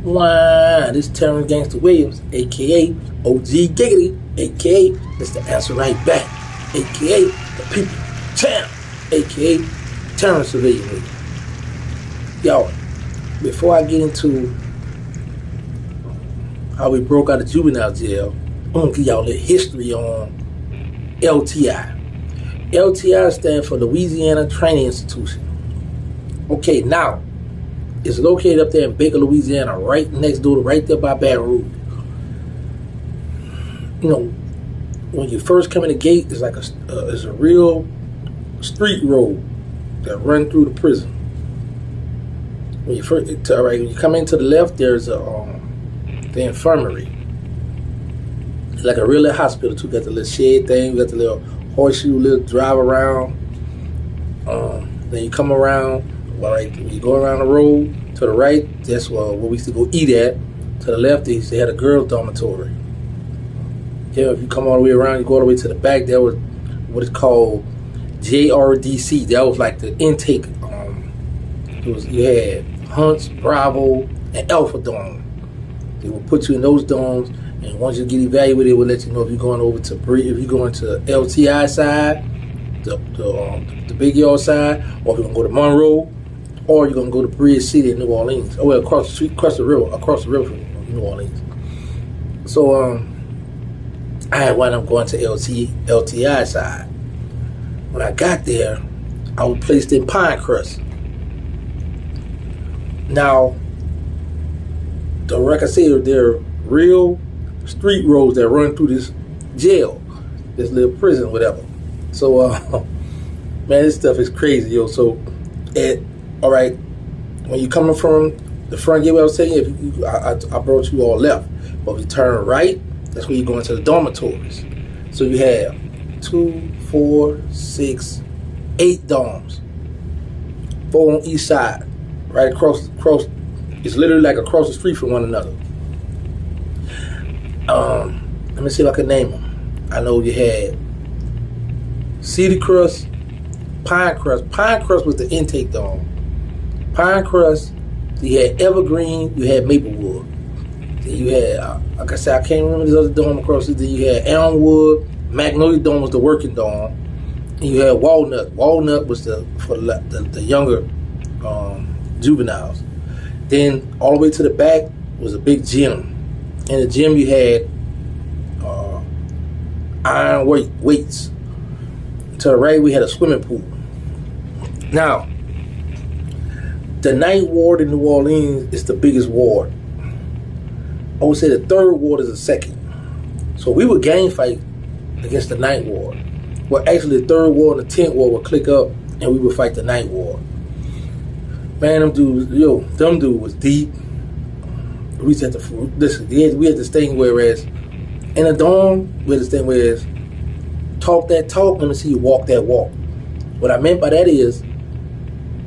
Wow, this Terrance Gangsta Williams, aka OG Giggity, aka Mr. Answer Right Back, aka the People Champ, aka Terrance Williams. Y'all, before I get into how we broke out of juvenile jail, I'm gonna give y'all a little history on LTI. LTI stands for Louisiana Training Institution. Okay, now it's located up there in Baker, Louisiana, right next door, right there by Baton Rouge. You know, when you first come in the gate, it's like it's a real street road that run through the prison. When you when you come into the left, there's the infirmary. It's like a real hospital too. Got the little shed thing, got the little horseshoe, little drive around. Then you come around. Right, when you go around the road to the right, that's where we used to go eat at. To the left, they used to have a girls' dormitory. Yeah, if you come all the way around, you go all the way to the back. That was what is called JRDC. That was like the intake. You had Hunts, Bravo, and Alpha Dorm. They would put you in those dorms, and once you get evaluated, it would let you know if you're going over to if you're going to LTI side, the Big Yard side, or if you're gonna go to Monroe. Or you're gonna go to Bridge City in New Orleans. Oh, well, across the street, across the river from New Orleans. So I had wound up going to LTI side. When I got there, I was placed in Pinecrest. Now, like I said, there are real street roads that run through this jail, this little prison, whatever. So, man, this stuff is crazy, yo. So, all right, when you're coming from the front gate, I was telling you, I brought you all left. But if you turn right, that's where you go into the dormitories. So you have 2, 4, 6, 8 dorms, 4 on each side, right across. It's literally like across the street from one another. Let me see if I can name them. I know you had Cedar Crust, Pinecrest. Pinecrest was the intake dorm. Pinecrest, you had Evergreen, you had Maplewood. Then you had, like I said, I can't remember this other dorm across it. Then you had Elmwood, Magnolia Dorm was the working dorm. And you had Walnut. Walnut was for the younger juveniles. Then all the way to the back was a big gym. In the gym you had iron weights. To the right we had a swimming pool. Now, the 9th ward in New Orleans is the biggest ward. I would say the 3rd ward is the second. So we would gang fight against the 9th ward. Well, actually the 3rd ward and the 10th ward would click up and we would fight the 9th ward. Man, them dudes was deep. We used to have to listen. We had this thing whereas in a dorm, we had this thing whereas talk that talk, let me see you walk that walk. What I meant by that is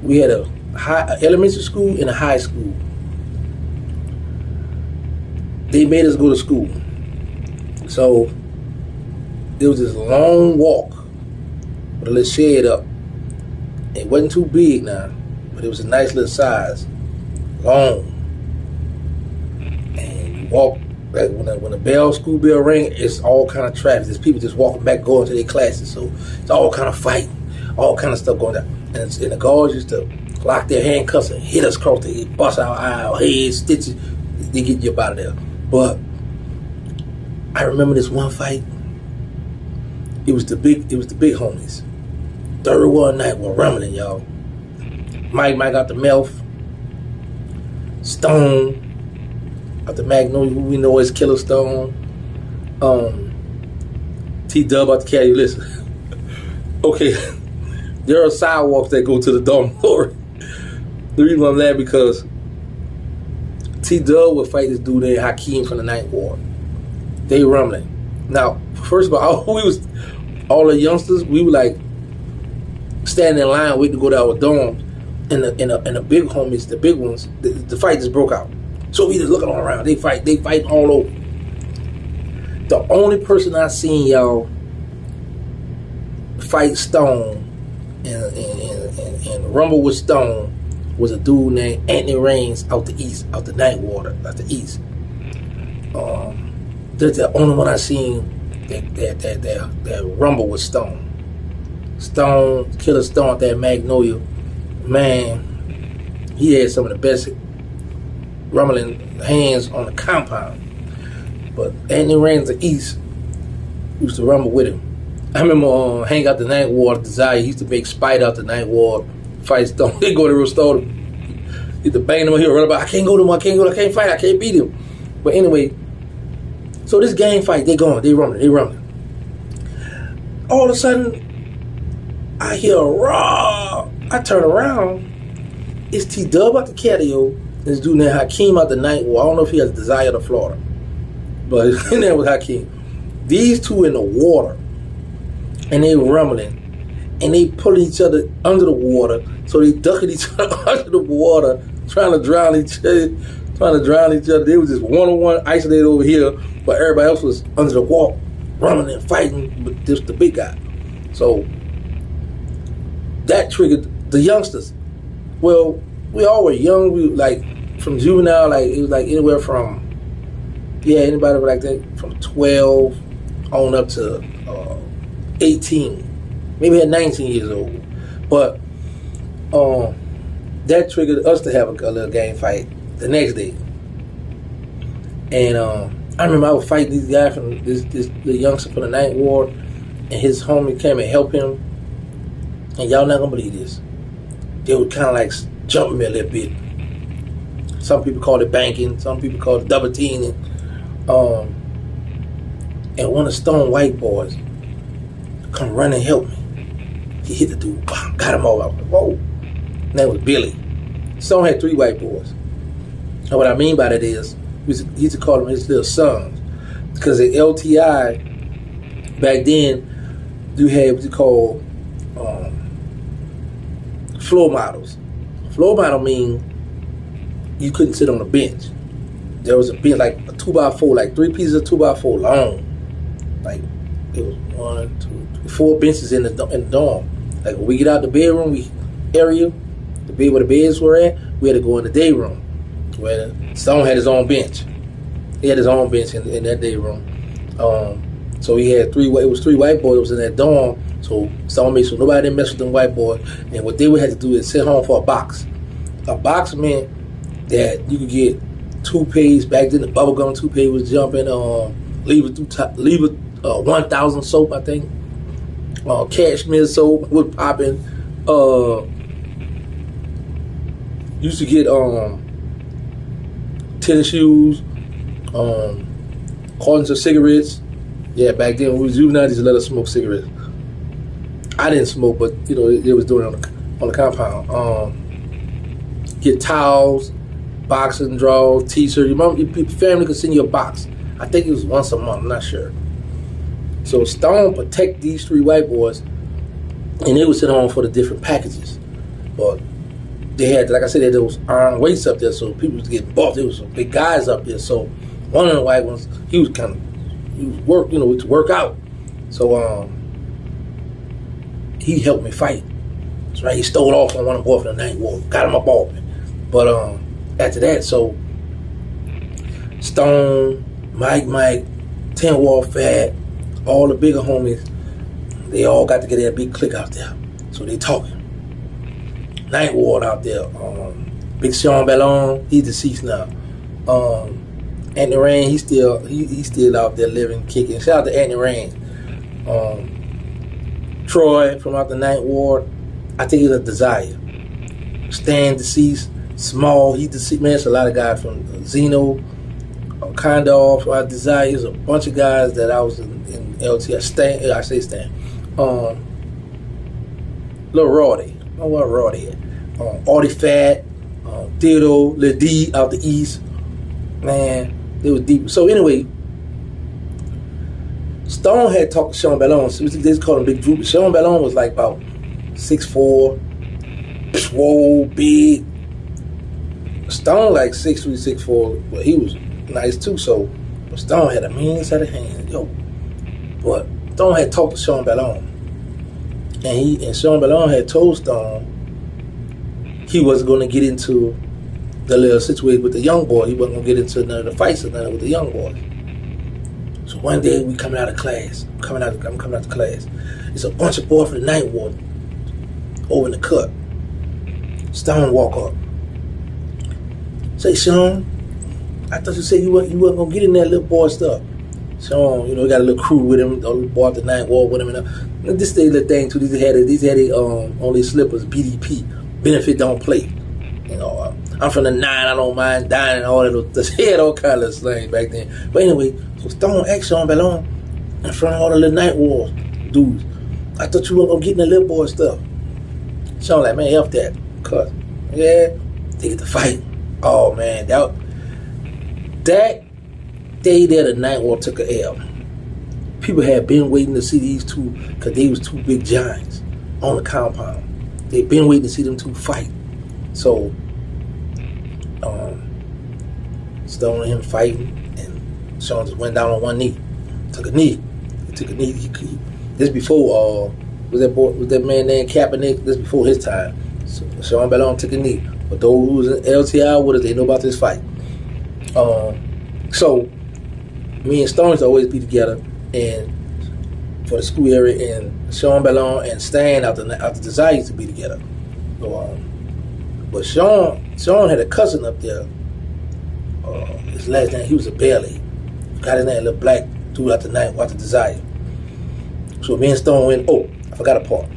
we had a elementary school and a high school. They made us go to school. So there was this long walk with a little shed up. It wasn't too big now, but it was a nice little size. Long. And you walk, like when the school bell ring, it's all kind of traffic. There's people just walking back, going to their classes. So it's all kind of fighting, all kind of stuff going down. And the guards used to lock their handcuffs and hit us across the head, bust our eye, head, stitches. They get you up out of there. But I remember this one fight. It was the big homies. 3rd Ward night were rumbling, y'all. Mike out the mouth. Stone out the Magnolia, who we know as Killer Stone. T-Dub out the caddy. Listen. Okay. There are sidewalks that go to the dormitory. The reason I'm laughing because T-Dub would fight this dude named Hakeem from the 9th ward. They rumbling. Now, first of all, all the youngsters, we were like standing in line waiting to go to our dorms. And the big homies, the big ones, the fight just broke out. So we just looking all around. They fight all over. The only person I seen y'all fight Stone and rumble with Stone was a dude named Anthony Raines out the east, out the Ninth Ward, out the east. That's the only one I seen that rumble with Stone. Killer Stone at that Magnolia, man, he had some of the best rumbling hands on the compound. But Anthony Raines the east used to rumble with him. I remember hang out the Ninth Ward, Desire. He used to make Spider out the Ninth Ward, fight Stone. They go to real Stone. He used to bang him here, run about. I can't go to him. I can't fight. I can't beat him. But anyway, so this gang fight, they rumbling. All of a sudden, I hear a raw. I turn around. It's T-Dub out the catio. This dude named Hakeem out the Ninth Ward. I don't know if he has Desire to Florida, but his name was Hakeem. These two in the water, and they rumbling, and they pulling each other under the water. So they ducking each other under the water, trying to drown each other. They was just one-on-one, isolated over here, but everybody else was under the wall, rumbling and fighting with just the big guy. So that triggered the youngsters. Well, we all were young. We like from Juvenile, like it was like anywhere from anybody like that from 12 on up to 18, maybe at 19 years old. But that triggered us to have a little gang fight the next day. And I remember I was fighting these guys from the youngster from the Ninth Ward, and his homie came and helped him. And y'all not gonna believe this. They would kind of like jump me a little bit. Some people call it banking. Some people call it double teaming. And one of the Stone white boys come run and help me. He hit the dude, got him all out. Whoa. And that was Billy. Stone had 3 white boys. And what I mean by that is, he used to call them his little sons. Because at LTI, back then, you had what you call floor models. Floor model mean you couldn't sit on a bench. There was a bench, like a 2x4, like 3 pieces of 2x4 long. Like it was 1, 2, 3, 4 benches in the dorm. Like when we get out the bedroom area, the bed where the beds were at, we had to go in the day room where Stone had his own bench. He had his own bench in that day room. So he had 3 white boys in that dorm. So Stone made sure nobody didn't mess with them white boys. And what they would have to do is sit home for a box. A box meant that you could get toothpaste. Back then the bubblegum toothpaste was jumping. Leave it 1,000 soap, I think. Cashmere soap was popping. Used to get tennis shoes, cartons of cigarettes. Yeah, back then when we was Juvenile, they used to let us smoke cigarettes. I didn't smoke, but you know it was doing it on the compound. Get towels, boxing drawers, t-shirts. Your family could send you a box. I think it was once a month. I'm not sure. So Stone protect these 3 white boys, and they would sit home for the different packages. But they had, like I said, they had those iron weights up there, so people was getting buffed. There was some big guys up there. So one of the white ones, he was to work out. So he helped me fight. That's right. He stole off on one of the boys from the Ninth Ward, got him up off me. But after that, so Stone, Mike, 10 Wall Fat, all the bigger homies, they all got together, a big clique out there. So they talking. Ninth Ward out there. Big Sean Ballon, he's deceased now. Anthony Rain, he's still out there living, kicking. Shout out to Anthony Rain. Troy from out the Ninth Ward, I think he's a Desire. Stan deceased. Small, he deceased. Man, it's a lot of guys from Zeno, Condor from our Desire. There's a bunch of guys that I was in LT. Stan. Lil Roddy. Oh, what Roddy at? Artie Fat, Theodore, Lil D out the East. Man, they was deep. So anyway, Stone had talked to Sean Ballon. So they just called him Big Droop. Sean Ballon was like about 6'4", swole, big. Stone like 6'3", 6'4", but he was nice too. So Stone had a mean set of hands, yo. But Stone had talked to Sean Ballon, and Sean Ballon had told Stone he wasn't going to get into the little situation with the young boy. He wasn't going to get into none of the fights or none with the young boys. So one day we coming out of class. I'm coming out of class. It's a bunch of boys from the Ninth Ward over in the cut. Stone walk up. Say, Sean, I thought you said you wasn't going to get in that little boy stuff. Sean, he got a little crew with him, a little boy at the Ninth Ward with him. And this little thing too, these had on their slippers, BDP, benefit don't play. I'm from the 9, I don't mind dying and all that. They had all kind of slang back then. But anyway, so Stone asked Sean Ballon in front of all the little Ninth Ward dudes, I thought you weren't going to get in the little boy stuff. Sean like, man, F that. Cause, yeah, they get to fight. Oh, man, that day there, the Ninth Ward took a L. People had been waiting to see these two, because they was two big giants on the compound. They'd been waiting to see them two fight. So, Stone and him fighting, and Sean just went down on one knee. Took a knee. He took a knee. This before, was that man named Kaepernick? This before his time. So Sean Ballon took a knee. But those who was in LTI with us, they know about this fight. So, me and Stone used to always be together, and for the school area, and Sean Ballon and Stan out the Desire used to be together. So, but Sean had a cousin up there. His last name, he was a Bailey. Got his name, a little black dude out the Desire. So me and Stone went, I forgot a part.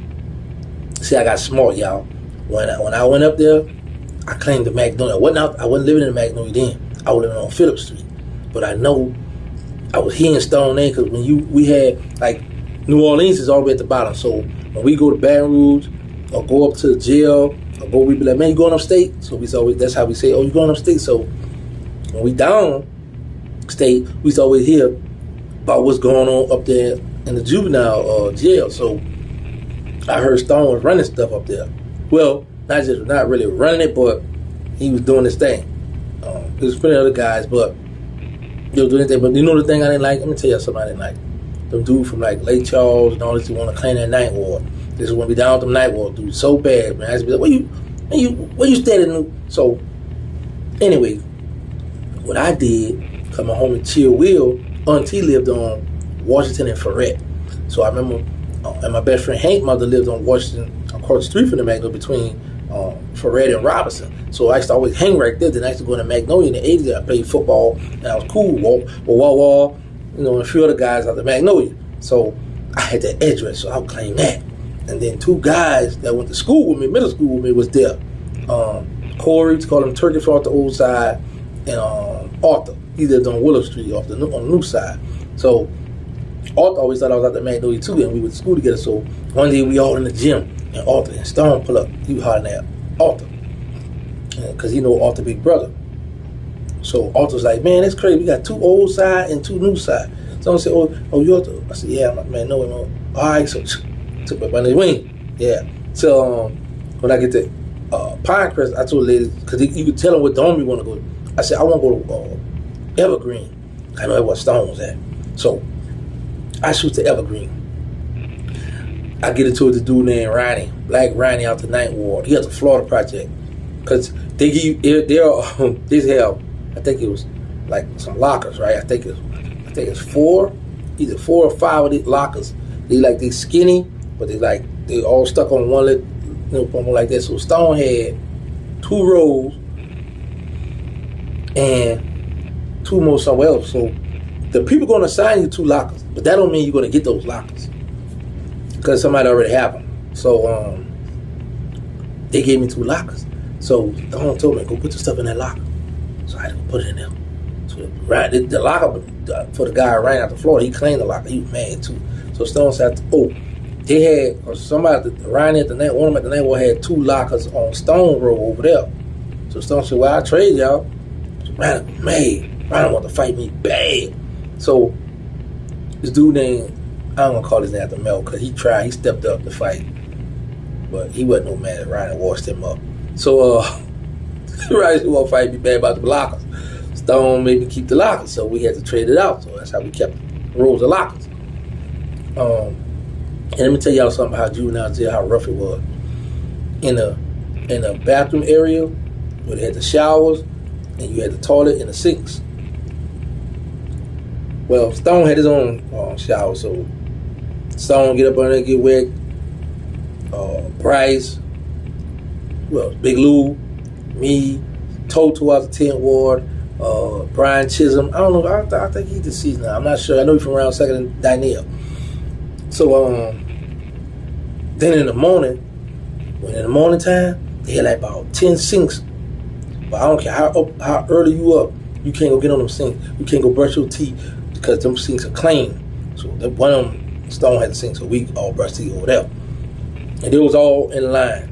See, I got smart, y'all. When I went up there, I claimed the Magnolia. I wasn't living in the Magnolia then. I was living on Phillip Street. But I know I was hearing Stone name because we had, like, New Orleans is all the way at the bottom. So when we go to Baton Rouge or go up to the jail, we be like, man, you going upstate? So that's how we say, you going upstate? So when we down state, we used to always hear about what's going on up there in the juvenile jail. So I heard Stone was running stuff up there. Well, not really running it, but he was doing his thing. There's plenty of other guys, but they were doing anything. But you know the thing I didn't like? Let me tell you something I didn't like. Them dudes from like Lake Charles and all this, want to claim that Ninth Ward. This is when we down with them Ninth Ward dudes so bad, man. I used to be like, where you standing? So anyway, what I did, come home and Chill Will, Auntie lived on Washington and Ferret. So I remember, and my best friend Hank mother lived on Washington, across the street from the Magnolia, between Ferret and Robinson. So I used to always hang right there. Then I used to go to Magnolia in the 80s. I played football, and I was cool with Wall, and a few other guys out the Magnolia. So I had that address, so I would claim that. And then two guys that went to school with me, middle school with me, was there. Corey, to call him Turkey off the old side, and Arthur. He lived on Willow Street on the new side. So Arthur always thought I was out the Magnolia too, and we went to school together. So one day we all in the gym, and Arthur and Stone pull up. He was hollering at Arthur, because he know Arthur big brother. So Arthur's like, man, that's crazy. We got two old side and two new side. Someone said, you Arthur? I said, yeah. I'm like, man, no. All right, so took my money wing. Yeah. So when I get to Pinecrest, I told the lady, because you could tell them what dome you want to go to. I said, I want to go to Evergreen. I know that's what Stone was at. So I shoot to Evergreen. I get into it with the dude named Ronnie, Black Ronnie out the Ninth Ward. He has a Florida project. Because they give you, they have, I think it was like some lockers, right? I think it's either 4 or 5 of these lockers. They skinny, but they all stuck on one little like that. So Stone had 2 rows and 2 more somewhere else. So the people going to assign you 2 lockers, but that don't mean you're going to get those lockers because somebody already have them. So they gave me 2 lockers. So Stone told me, go put your stuff in that locker. So I had to put it in there. So the locker for the guy who ran out the floor, he claimed the locker. He was mad too. So Stone said, they had, or somebody around at the night, one of them at the night had 2 lockers on Stone Road over there. So Stone said, well, I'll trade y'all. So Ryan was mad. Ryan wanted to fight me bad. So this dude named, I don't want to call his name after Mel, because he stepped up to fight. But he wasn't no man. Ryan washed him up. So Ryan want to fight me bad about the lockers. Stone made me keep the lockers, so we had to trade it out. So that's how we kept rows of lockers. And let me tell y'all something about Juvenile jail, how rough it was. In in the bathroom area where they had the showers and you had the toilet and the sinks. Well, Stone had his own shower, so Stone get up on there, get wet. Bryce, well, Big Lou, me, Toto out the 10th Ward, Brian Chisholm. I don't know. I think he's deceased now. I'm not sure. I know he's from around 2nd and Danielle. So then in the morning time, they had like about 10 sinks. But I don't care how early you up, you can't go get on them sinks. You can't go brush your teeth because them sinks are clean. So one of them, Stone had the sink, so we all brushed teeth over there. And it was all in line.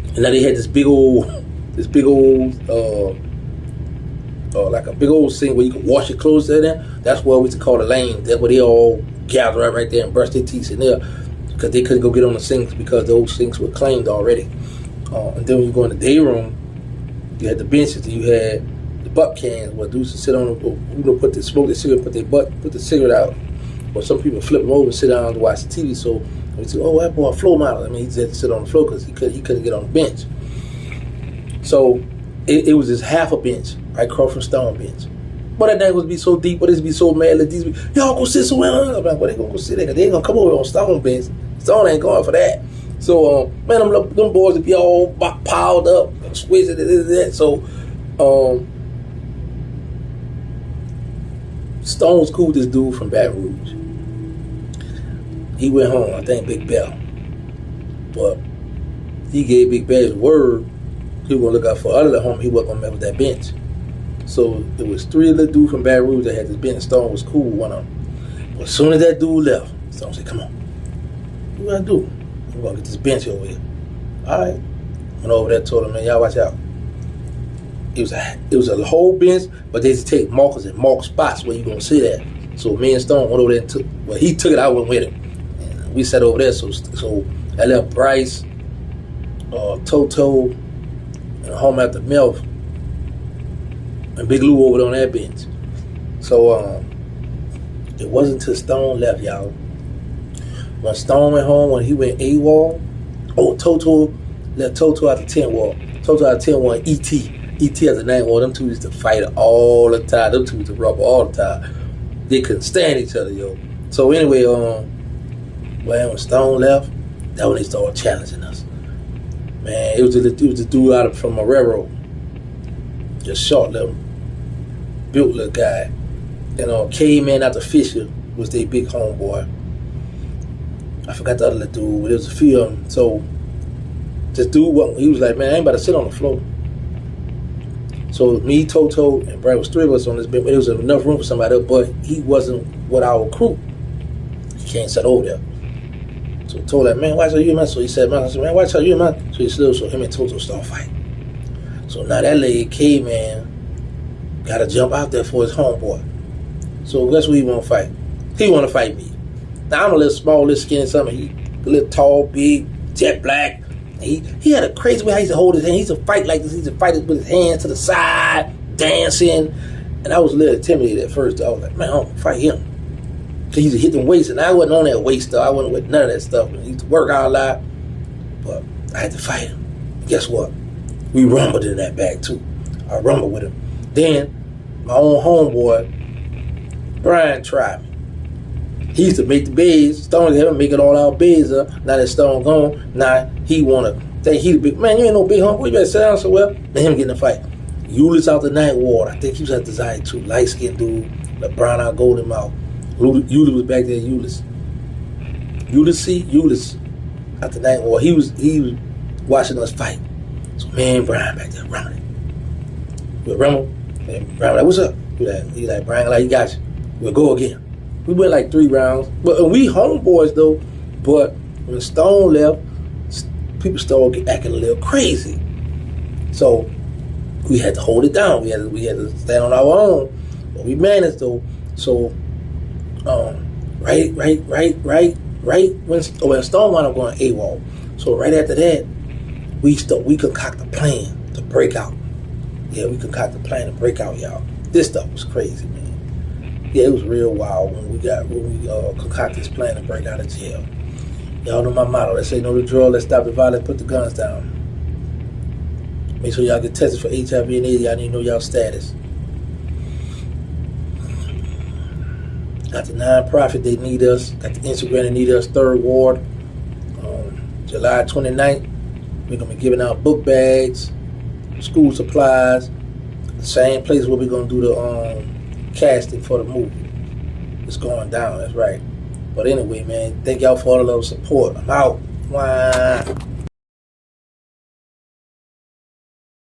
And now they had this big old like a big old sink where you could wash your clothes in there. That's what we used to call the lane. That's where they all gathered right there and brushed their teeth in there because they couldn't go get on the sinks because those sinks were cleaned already. And then when you go in the day room, you had the benches. You had the butt cans where dudes would sit on them, put the smoke, the cigarette, put the cigarette out. Or some people flip them over and sit down to watch the TV. So we said, "Oh, that boy, floor model." I mean, he just had to sit on the floor because he couldn't get on the bench. So it was just half a bench right across from Stone bench. But that thing would be so deep, but it'd be so mad that these y'all go sit somewhere. I'm like, well, they gonna go sit there. They ain't gonna come over on Stone bench. Stone ain't going for that. So man, them boys would be all piled up, squeezing it. So Stone was cool with this dude from Baton Rouge. He went home, I think Big Bell. But he gave Big Bell his word. He was going to look out for other at home. He wasn't going to mess with that bench. So there was 3 little dudes from Baton Rouge that had this bench. Stone was cool with one of them. But as soon as that dude left, Stone said, "Come on. What we got to do? We're going to get this bench over here." All right. Went over there, told him, "Man, y'all watch out." It was a whole bench, but they just take markers and mark spots where you're going to see that. So me and Stone went over there and he took it, I went with him. And we sat over there, so I left Bryce, Toto, and home after Melf, and Big Lou over there on that bench. So it wasn't until Stone left, y'all. When Stone went home, when he went AWOL, Toto left Toto out the 10th Ward. Toto out the 10th Ward, E.T. as the 9th Ward. Them two used to fight all the time. Them two used to rubber all the time. They couldn't stand each other, yo. So anyway, when Stone left, that's when they started challenging us. Man, it was a dude from a railroad. Just short little, built little guy. And K-Man out the Fisher was their big homeboy. I forgot the other little dude, but there was a few of them. So this dude, he was like, "Man, I ain't about to sit on the floor." So me, Toto, and Brad was 3 of us on this bench. There was enough room for somebody else, but he wasn't with our crew. He can't sit over there. So I told that, "Man, watch how you man." So he said, "Man, watch how you man." So he slid, so him and Toto start fighting. So now that lady, K-Man, got to jump out there for his homeboy. So guess what he want to fight? He want to fight me. Now I'm a little small, little skinny, something. He a little tall, big, jet black. He had a crazy way how he used to hold his hand. He used to fight like this. He used to fight with his hands to the side, dancing. And I was a little intimidated at first. I was like, "Man, I don't fight him." He used to hit them weights, and I wasn't on that weight stuff. I wasn't with none of that stuff. He used to work out a lot, but I had to fight him. Guess what? We rumbled in that bag too. I rumbled with him. Then my own homeboy, Brian, tried me. He used to make the beds. Stone had him making all our beds up. Now that Stone gone, now he wanna think he the big man. You ain't no big homeboy. You better sit down somewhere. And him getting a fight. Euless out the 9th Ward. I think he was at the Zion too. Light skinned dude, the brown out, golden mouth. Euless was back there. Euless out the 9th Ward. He was watching us fight. So me and Brian back there rumbling. We rumble. And Brian like, "What's up?" He like, "Brian, like, you got you. We'll go again." We went like 3 rounds. But we homeboys though. But when Stone left, people started acting a little crazy. So we had to hold it down. We had to stand on our own. But we managed though. So right when Stone wound up going AWOL. So right after that, we concocted a plan to break out. Yeah, we concocted a plan to break out, y'all. This stuff was crazy, man. Yeah, it was real wild when we concocted this plan to break out of jail. Y'all know my motto. Let's say no to drug, let's stop the violence, put the guns down. Make sure y'all get tested for HIV and AIDS. Y'all need to know y'all status. Got the non-profit, they need us. Got the Instagram, they need us. 3rd Ward. July 29th, we're going to be giving out book bags, school supplies. The same place where we're going to do the casting for the movie. It's going down, that's right. But anyway, man, thank y'all for all the love and support. I'm out. Wah.